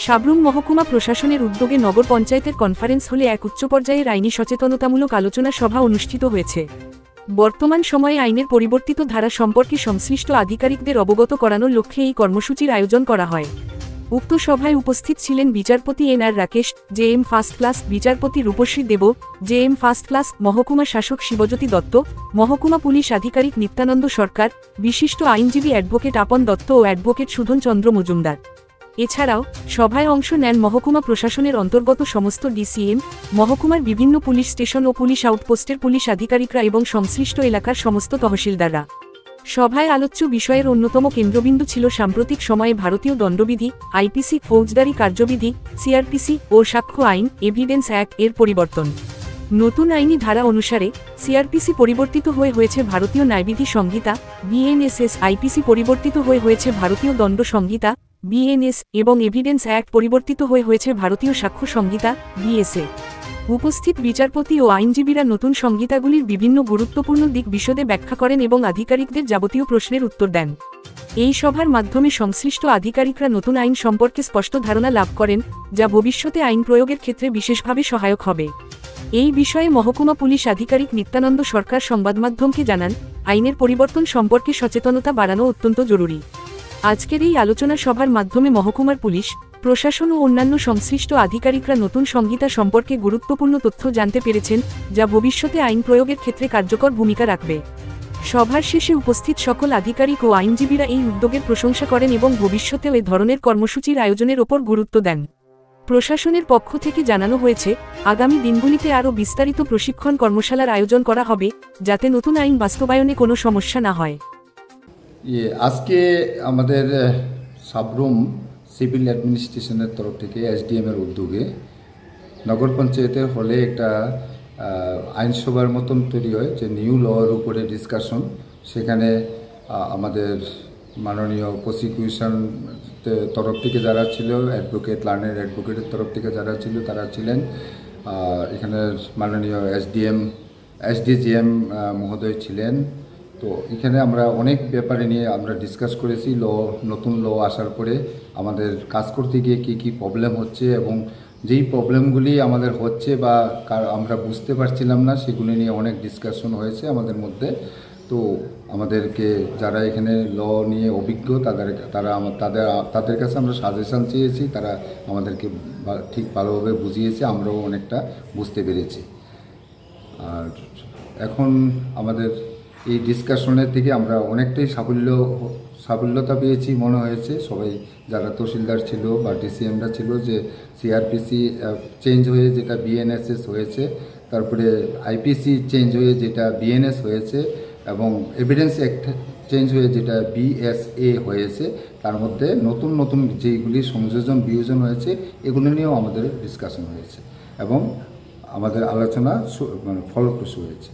সাব্রুম মহকুমা প্রশাসনের উদ্যোগে নগর পঞ্চায়েতের কনফারেন্স হলে এক উচ্চ পর্যায়ের আইনি সচেতনতামূলক আলোচনা সভা অনুষ্ঠিত হয়েছে। বর্তমান সময়ে আইনের পরিবর্তিত ধারা সম্পর্কে সংশ্লিষ্ট আধিকারিকদের অবগত করানোর লক্ষ্যে এই কর্মসূচির আয়োজন করা হয়। উক্ত সভায় উপস্থিত ছিলেন বিচারপতি এন.আর. রাকেশ, জে.এম. ফার্স্ট ক্লাস, বিচারপতি রূপশ্রী দেব, জে.এম. ফার্স্ট ক্লাস, মহকুমা শাসক শিবজ্যোতি দত্ত, মহকুমা পুলিশ আধিকারিক নিত্যানন্দ সরকার, বিশিষ্ট আইনজীবী অ্যাডভোকেট আপন দত্ত ও অ্যাডভোকেট সুধন চন্দ্র মজুমদার। এছাড়াও সভায় অংশ নেন মহকুমা প্রশাসনের অন্তর্গত সমস্ত ডিসিএম, মহকুমার বিভিন্ন পুলিশ স্টেশন ও পুলিশ আউটপোস্টের পুলিশ আধিকারিকরা এবং সংশ্লিষ্ট এলাকার সমস্ত তহসিলদাররা। সভায় আলোচ্য বিষয়ের অন্যতম কেন্দ্রবিন্দু ছিল সাম্প্রতিক সময়ে ভারতীয় দণ্ডবিধি, আইপিসি, ফৌজদারি কার্যবিধি, সিআরপিসি ও সাক্ষ্য আইন এভিডেন্স অ্যাক্ট এর পরিবর্তন। নতুন আইনি ধারা অনুসারে সিআরপিসি পরিবর্তিত হয়েছে ভারতীয় ন্যায়বিধি সংহিতা বিএনএসএস, আইপিসি পরিবর্তিত হয়েছে ভারতীয় দণ্ড সংহিতা বিএনএস এবং এভিডেন্স অ্যাক্ট পরিবর্তিত হয়েছে ভারতীয় সাক্ষ্য সংহিতা বিএসএ। উপস্থিত বিচারপতি ও আইনজীবীরা নতুন সংহিতাগুলির বিভিন্ন গুরুত্বপূর্ণ দিক বিশদে ব্যাখ্যা করেন এবং আধিকারিকদের যাবতীয় প্রশ্নের উত্তর দেন। এই সভার মাধ্যমে সংশ্লিষ্ট আধিকারিকরা নতুন আইন সম্পর্কে স্পষ্ট ধারণা লাভ করেন, যা ভবিষ্যতে আইন প্রয়োগের ক্ষেত্রে বিশেষভাবে সহায়ক হবে। এই বিষয়ে মহকুমা পুলিশ আধিকারিক নিত্যানন্দ সরকার সংবাদমাধ্যমকে জানান, আইনের পরিবর্তন সম্পর্কে সচেতনতা বাড়ানো অত্যন্ত জরুরি। আজকের এই আলোচনা সভার মাধ্যমে মহকুমার পুলিশ প্রশাসন ও অন্যান্য সংশ্লিষ্ট আধিকারিকরা নতুন সংহিতা সম্পর্কে গুরুত্বপূর্ণ তথ্য জানতে পেরেছেন, যা ভবিষ্যতে আইন প্রয়োগের ক্ষেত্রে কার্যকর ভূমিকা রাখবে। সভার শেষে উপস্থিত সকল আধিকারিক ও আইনজীবীরা এই উদ্যোগের প্রশংসা করেন এবং ভবিষ্যতেও এ ধরনের কর্মসূচির আয়োজনের ওপর গুরুত্ব দেন। প্রশাসনের পক্ষ থেকে জানানো হয়েছে, আগামী দিনগুলিতে আরও বিস্তারিত প্রশিক্ষণ কর্মশালার আয়োজন করা হবে, যাতে নতুন আইন বাস্তবায়নে কোনো সমস্যা না হয়। আজকে আমাদের সাব্রুম সিভিল অ্যাডমিনিস্ট্রেশনের তরফ থেকে এসডিএম এর উদ্যোগে নগর পঞ্চায়েতের হলে একটা আইনসভার মতন তৈরি হয়, যে নিউ লর উপরে ডিসকাশন। সেখানে আমাদের মাননীয় প্রসিকিউশন তরফ থেকে যারা ছিল, অ্যাডভোকেট লার্নের অ্যাডভোকেটের তরফ থেকে যারা ছিল তারা ছিলেন, এখানে মাননীয় এসডিজিএম মহোদয় ছিলেন। তো এখানে আমরা অনেক ব্যাপারে নিয়ে আমরা ডিসকাস করেছি। নতুন ল আসার পরে আমাদের কাজ করতে গিয়ে কী প্রবলেম হচ্ছে এবং যেই প্রবলেমগুলি আমাদের হচ্ছে বা আমরা বুঝতে পারছিলাম না, সেগুলি নিয়ে অনেক ডিসকাশন হয়েছে আমাদের মধ্যে। তো আমাদেরকে যারা এখানে ল নিয়ে অভিজ্ঞ তাদের কাছে আমরা সাজেশান চেয়েছি, তারা আমাদেরকে ঠিক ভালোভাবে বুঝিয়েছে, আমরাও অনেকটা বুঝতে পেরেছি। আর এখন আমাদের এই ডিসকাশনের থেকে আমরা অনেকটাই সাফল্যতা পেয়েছি মনে হয়েছে। সবাই যারা তহসিলদার ছিল বা ডিসিএমরা ছিল, যে সিআরপিসি চেঞ্জ হয়ে যেটা বিএনএসএস হয়েছে, তারপরে আইপিসি চেঞ্জ হয়ে যেটা বিএনএস হয়েছে এবং এভিডেন্স অ্যাক্ট চেঞ্জ হয়ে যেটা বিএসএ হয়েছে, তার মধ্যে নতুন যেগুলি সংযোজন বিয়োজন হয়েছে এগুলো নিয়েও আমাদের ডিসকাশন হয়েছে এবং আমাদের আলোচনা ফলপ্রসূ হয়েছে।